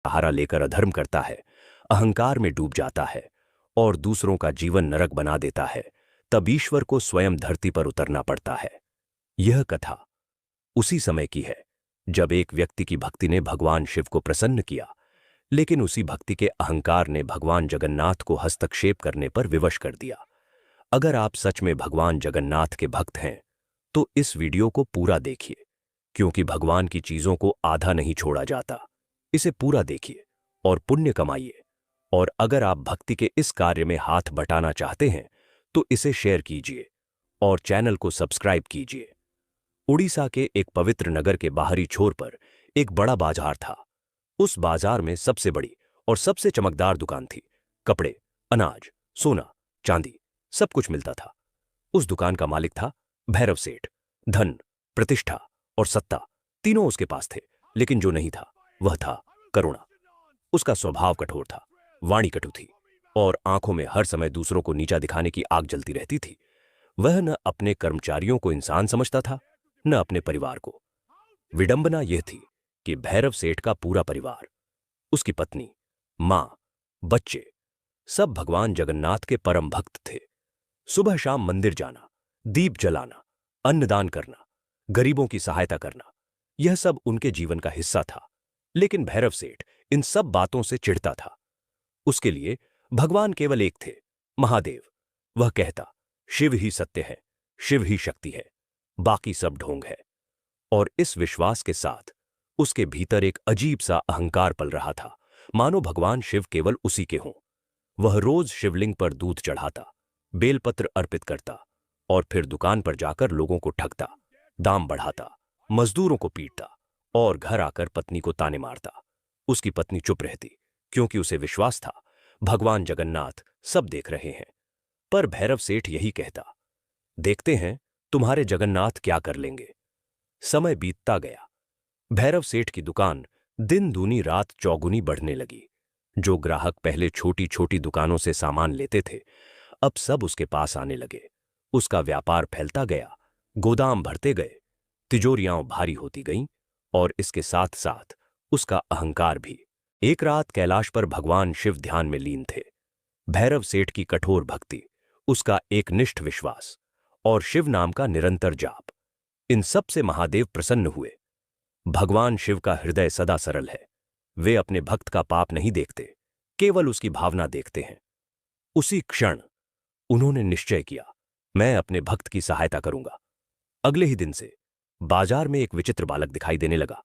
सहारा लेकर अधर्म करता है, अहंकार में डूब जाता है और दूसरों का जीवन नरक बना देता है, तब ईश्वर को स्वयं धरती पर उतरना पड़ता है। यह कथा उसी समय की है जब एक व्यक्ति की भक्ति ने भगवान शिव को प्रसन्न किया, लेकिन उसी भक्ति के अहंकार ने भगवान जगन्नाथ को हस्तक्षेप करने पर विवश कर दिया। अगर आप सच में भगवान जगन्नाथ के भक्त हैं तो इस वीडियो को पूरा देखिए, क्योंकि भगवान की चीजों को आधा नहीं छोड़ा जाता। इसे पूरा देखिए और पुण्य कमाइए। और अगर आप भक्ति के इस कार्य में हाथ बटाना चाहते हैं तो इसे शेयर कीजिए और चैनल को सब्सक्राइब कीजिए। उड़ीसा के एक पवित्र नगर के बाहरी छोर पर एक बड़ा बाजार था। उस बाजार में सबसे बड़ी और सबसे चमकदार दुकान थी। कपड़े, अनाज, सोना, चांदी, सब कुछ मिलता था। उस दुकान का मालिक था भैरव सेठ। धन, प्रतिष्ठा और सत्ता तीनों उसके पास थे, लेकिन जो नहीं था वह था करुणा। उसका स्वभाव कठोर था, वाणी कटु थी और आंखों में हर समय दूसरों को नीचा दिखाने की आग जलती रहती थी। वह न अपने कर्मचारियों को इंसान समझता था, न अपने परिवार को। विडंबना यह थी कि भैरव सेठ का पूरा परिवार, उसकी पत्नी, मां, बच्चे, सब भगवान जगन्नाथ के परम भक्त थे। सुबह शाम मंदिर जाना, दीप जलाना, अन्नदान करना, गरीबों की सहायता करना, यह सब उनके जीवन का हिस्सा था। लेकिन भैरव सेठ इन सब बातों से चिढ़ता था। उसके लिए भगवान केवल एक थे, महादेव। वह कहता, शिव ही सत्य है, शिव ही शक्ति है, बाकी सब ढोंग है। और इस विश्वास के साथ उसके भीतर एक अजीब सा अहंकार पल रहा था, मानो भगवान शिव केवल उसी के हों। वह रोज शिवलिंग पर दूध चढ़ाता, बेलपत्र अर्पित करता और फिर दुकान पर जाकर लोगों को ठगता, दाम बढ़ाता, मजदूरों को पीटता और घर आकर पत्नी को ताने मारता। उसकी पत्नी चुप रहती, क्योंकि उसे विश्वास था भगवान जगन्नाथ सब देख रहे हैं। पर भैरव सेठ यही कहता, देखते हैं तुम्हारे जगन्नाथ क्या कर लेंगे। समय बीतता गया। भैरव सेठ की दुकान दिन दूनी रात चौगुनी बढ़ने लगी। जो ग्राहक पहले छोटी छोटी दुकानों से सामान लेते थे, अब सब उसके पास आने लगे। उसका व्यापार फैलता गया, गोदाम भरते गए, तिजोरियां भारी होती गईं और इसके साथ साथ उसका अहंकार भी। एक रात कैलाश पर भगवान शिव ध्यान में लीन थे। भैरव सेठ की कठोर भक्ति, उसका एकनिष्ठ विश्वास और शिव नाम का निरंतर जाप, इन सब से महादेव प्रसन्न हुए। भगवान शिव का हृदय सदा सरल है। वे अपने भक्त का पाप नहीं देखते, केवल उसकी भावना देखते हैं। उसी क्षण उन्होंने निश्चय किया, मैं अपने भक्त की सहायता करूंगा। अगले ही दिन से बाजार में एक विचित्र बालक दिखाई देने लगा।